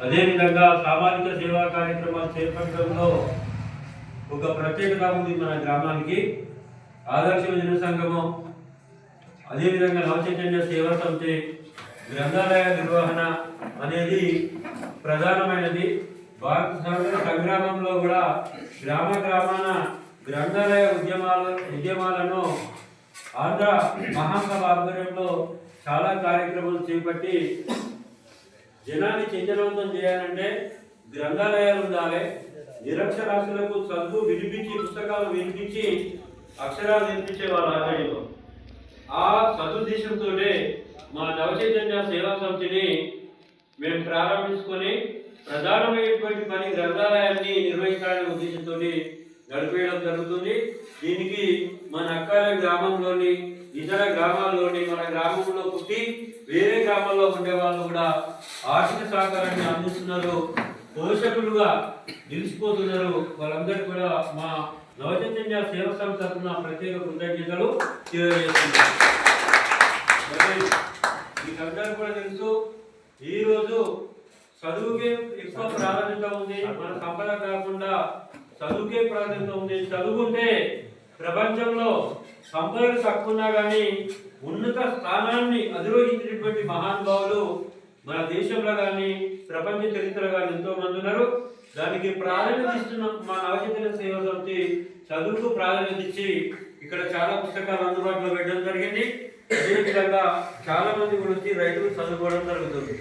అదేవిధంగా సామాజిక సేవా కార్యక్రమాలు చేపట్టడంలో ఒక ప్రత్యేకత ఉంది మన గ్రామానికి. ఆదర్శ జన సంగమం, అదేవిధంగా నవచైతన్య సేవా సమితి, గ్రంథాలయ నిర్వహణ అనేది ప్రధానమైనది. భారత సంగ్రామంలో కూడా గ్రామ గ్రామాన గ్రంథాలయ ఉద్యమాలను ఆంధ్ర మహాసభ ఆధ్వర్యంలో చాలా కార్యక్రమాలు చేపట్టి జనాన్ని చైతన్యవంతం చేయాలంటే గ్రంథాలయాలు ఉండాలి. నిరక్షరాస్యులకు చదువు వినిపించి, పుస్తకాలు వినిపించి అక్షరాలు నేర్పించే వాళ్ళ ఆధ్వర్యంలో ఆ సదుద్దేశంతో మా నవచైతన్య సేవా సమితిని మేము ప్రారంభించుకొని ప్రధానమైనటువంటి పని గ్రంథాలయాన్ని నిర్వహించాలనే ఉద్దేశంతో నడిపేయడం జరుగుతుంది. దీనికి మన అక్కాల గ్రామంలోని, ఇతర గ్రామాల్లోని, మన గ్రామంలో పుట్టి వేరే గ్రామాల్లో ఉండే వాళ్ళు కూడా ఆర్థిక సహకారాన్ని అందిస్తున్నారు, పోషకులుగా నిలిచిపోతున్నారు. వాళ్ళందరికీ కూడా మా నవచైతన్య సేవా సమితి తరఫున ప్రత్యేక కృతజ్ఞతలు తెలియజేస్తున్నారు. మీకందరూ కూడా తెలుసు, ఈరోజు చదువుకే ఎక్కువ ప్రాధాన్యత ఉంది. మన సంపద కాకుండా చదువుకే ప్రాధాన్యత ఉంది. చదువుకుంటే ప్రపంచంలో సంపదలు తక్కువ ఉన్నా కానీ ఉన్నత స్థానాన్ని అధిరోహించినటువంటి మహానుభావులు మన దేశంలో కానీ ప్రపంచ చరిత్రలో కానీ ఎంతో మంది ఉన్నారు. దానికి ప్రాధాన్యత ఇస్తున్న మా నవచైతన్య సేవా సమితి చదువుకు ప్రాధాన్యత ఇచ్చి ఇక్కడ చాలా పుస్తకాలు అందుబాటులో పెట్టడం జరిగింది. అదేవిధంగా చాలా మంది గురించి రైతులు చదువుకోవడం జరుగుతుంది.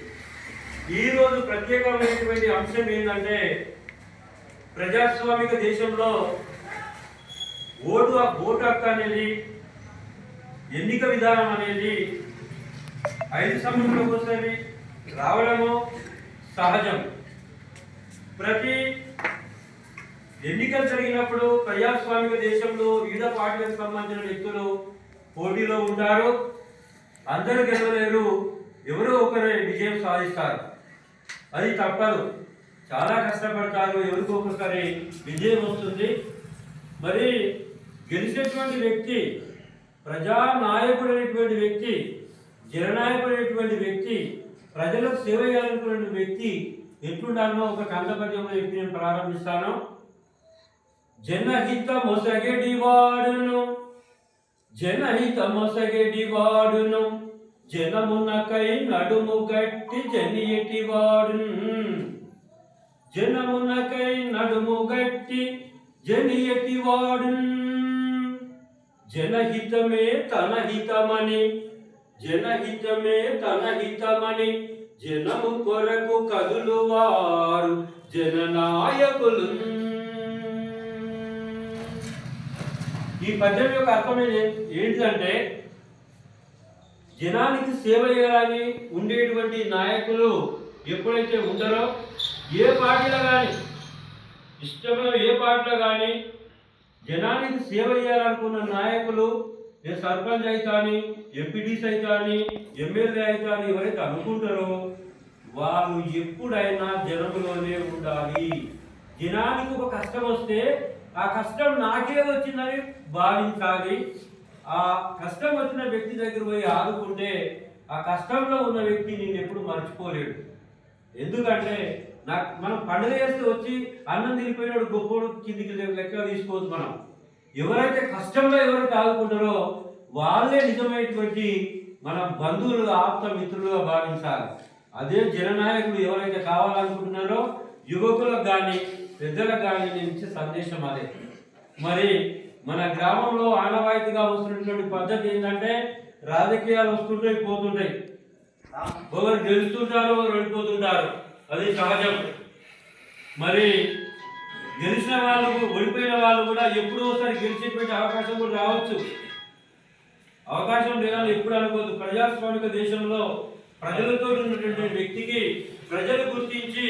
ఈ రోజు ప్రత్యేకమైనటువంటి అంశం ఏంటంటే, ప్రజాస్వామిక దేశంలో ఓటు హక్కు అనేది, ఎన్నిక విధానం అనేది 5 సంవత్సరాలకు ఒకసారి రావడము సహజం. ప్రతి ఎన్నికలు జరిగినప్పుడు ప్రజాస్వామిక దేశంలో వివిధ పార్టీలకు సంబంధించిన వ్యక్తులు పోటీలో ఉంటారు. అందరూ గెలవలేరు, ఎవరో ఒకరే విజయం సాధిస్తారు. అది తప్పదు, చాలా కష్టపడతారు, ఎవరికో ఒకసారి విజయం వస్తుంది. మరి గెలిచినటువంటి వ్యక్తి, ప్రజానాయకుడు అనేటువంటి వ్యక్తి, జననాయకుడు అనేటువంటి వ్యక్తి, ప్రజలకు సేవ చేయాలనుకునే వ్యక్తి ఎట్లుండాలో ఒక కందపద్యంలో వ్యక్తి నేను ప్రారంభిస్తాను. జనహిత మొసగెడి వాడును, జనహిత మొసగెడి వాడును, జనమునకై నడుము గట్టి జనియటి వాడును, జనమునకై నడుము గట్టి జనియటి వాడును, జనహితమే తన హితమని, జనహితమే తన హితమని, జనము కొరకు కదులువారు జననాయకులు. ఈ పద్యం యొక్క అర్థం ఏంటంటే, జనానికి సేవ చేయాలని ఉండేటువంటి నాయకులు ఎప్పుడైతే ఉంటారో, ఏ పార్టీలో కానీ, ఇష్టమైన ఏ పార్టీలో కానీ జనానికి సేవ చేయాలనుకున్న నాయకులు, సర్పంచ్ అయితే, ఎంపీటీసీ అయితే, ఎమ్మెల్యే అయితే ఎవరైతే అనుకుంటారో వాళ్ళు ఎప్పుడైనా జనంలోనే ఉండాలి. జనానికి ఒక కష్టం వస్తే ఆ కష్టం నాకే వచ్చిందని భావించాలి. ఆ కష్టం వచ్చిన వ్యక్తి దగ్గర పోయి ఆదుకుంటే ఆ కష్టంలో ఉన్న వ్యక్తి నేను ఎప్పుడు మర్చిపోలేడు. ఎందుకంటే మనం పండుగ చేస్తే వచ్చి అన్నం తిరిగిపోయినాడు గొప్పోడు కిందికి లెక్క తీసుకోవచ్చు. మనం ఎవరైతే కష్టంలో ఎవరైతే ఆదుకుంటారో వాళ్ళే నిజమైనటువంటి మన బంధువులుగా, ఆప్త మిత్రులుగా భావించాలి. అదే జననాయకుడు ఎవరైతే కావాలనుకుంటున్నారో యువకులకు కానీ పెద్దలకు కానీ నేను ఇచ్చే సందేశం అదే. మరి మన గ్రామంలో ఆనవాయితీగా వస్తున్నటువంటి పద్ధతి ఏంటంటే, రాజకీయాలు వస్తుంటాయి, పోతుంటాయి, ఒకరు గెలుస్తుంటారు, ఒకరు ఓడిపోతుంటారు, అది సహజం. మరి గెలిచిన వాళ్ళు, ఓడిపోయిన వాళ్ళు కూడా ఎప్పుడో ఒకసారి గెలిచేటువంటి అవకాశం కూడా రావచ్చు. అవకాశం లేదని ఎప్పుడు అనుకోవద్దు. ప్రజాస్వామిక దేశంలో ప్రజలతో ఉన్నటువంటి వ్యక్తికి ప్రజలు గుర్తించి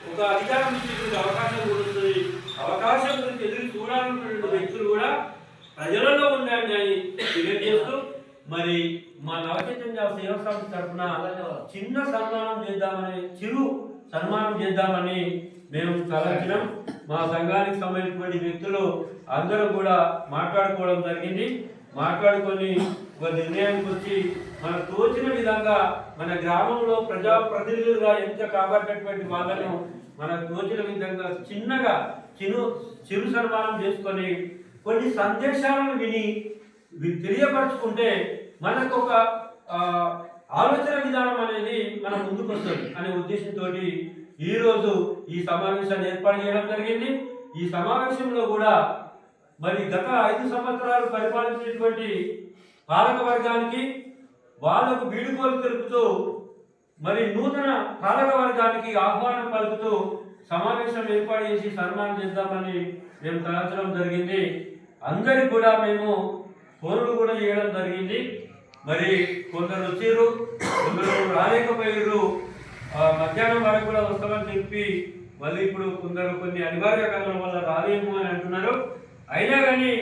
ఒక అధికారం ఇచ్చేటువంటి అవకాశం కూడా ఉంటుంది. అవకాశం గురించి ఎదురు చూడాలన్నటువంటి వ్యక్తులు కూడా ప్రజలలో ఉండండి అని తెలియజేస్తూ, మరి మా నవచైతన్య సేవా సంస్థ తరఫున చిన్న సన్మానం చేద్దామని, చిరు సన్మానం చేద్దామని మేము తలంచినాం. మా సంఘానికి సంబంధించినటువంటి వ్యక్తులు అందరూ కూడా మాట్లాడుకోవడం జరిగింది. మాట్లాడుకొని ఒక నిర్ణయానికి వచ్చి మనకు తోచిన విధంగా మన గ్రామంలో ప్రజాప్రతినిధులుగా ఎంత కాబట్టేటువంటి వాళ్ళను మనకు తోచిన విధంగా చిన్నగా చిరు సన్మానం చేసుకొని కొన్ని సందేశాలను విని తెలియపరచుకుంటే మనకు ఒక ఆలోచన విధానం అనేది మన ముందుకు వస్తుంది అనే ఉద్దేశంతో ఈరోజు ఈ సమావేశాన్ని ఏర్పాటు చేయడం జరిగింది. ఈ సమావేశంలో కూడా మరి గత 5 సంవత్సరాలు పరిపాలించినటువంటి పాలక వర్గానికి వాళ్లకు వీడుకోలు తెలుపుతూ మరి నూతన పాలక వర్గానికి ఆహ్వానం పలుకుతూ సమావేశం ఏర్పాటు చేసి సన్మానం చేద్దామని మేము తలచడం జరిగింది. అందరికి కూడా మేము ఫోన్లు కూడా చేయడం జరిగింది. మరి కొందరు వచ్చారు, కొందరు రాలేకపోయారు. మధ్యాహ్నం వరకు కూడా వస్తామని చెప్పి మళ్ళీ ఇప్పుడు కొందరు కొన్ని అనివార్య కారణాల వల్ల రాలేము అని అంటున్నారు. అయినా కానీ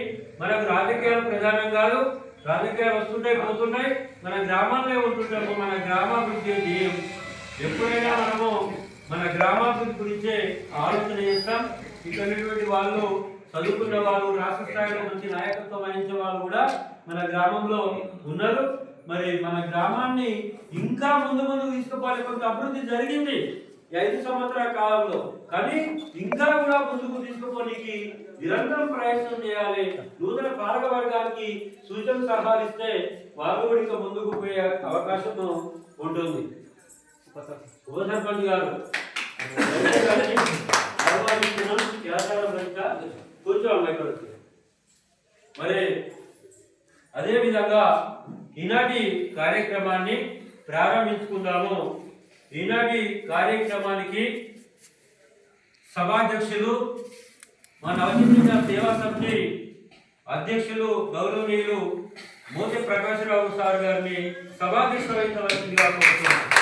మనకు రాజకీయాలు ప్రధానం కాదు. రాజకీయాలు వస్తుంటాయి, పోతున్నాయి, మన గ్రామాల్లో ఉంటుంటాము. మన గ్రామాభివృద్ధి ధ్యేయం. ఎప్పుడైనా మనము మన గ్రామాభివృద్ధి గురించే ఆలోచన చేస్తాం. ఇక్కడ వాళ్ళు చదువుకున్న వాళ్ళు, రాష్ట్ర స్థాయిలో మంచి నాయకత్వం వహించే వాళ్ళు కూడా మన గ్రామంలో ఉన్నారు. మరి మన గ్రామాన్ని ఇంకా ముందు తీసుకుపోవాలి. కొంత అభివృద్ధి జరిగింది 5 సంవత్సరాల కాలంలో, కానీ ఇంకా కూడా ముందుకు తీసుకుపోనికి నిరంతరం ప్రయత్నం చేయాలి. నూతన పాలక వర్గానికి సూచన సలహాలు ఇస్తే వాళ్ళు కూడా ఇంకా ముందుకు పోయే అవకాశం ఉంటుంది. ఉప సర్పంచ్ గారు కొంచెం మరి అదే విధంగా ఈనాటి కార్యక్రమాన్ని ప్రారంభించుకుందాము. ఈనాటి కార్యక్రమానికి సభాధ్యక్షులు మా నవజీవన సేవా సమితి అధ్యక్షులు గౌరవనీయులు మోతి ప్రకాశరావు సార్ గారిని సభాధ్యక్షులు వహించవలసిందిగా కోరుతున్నాను.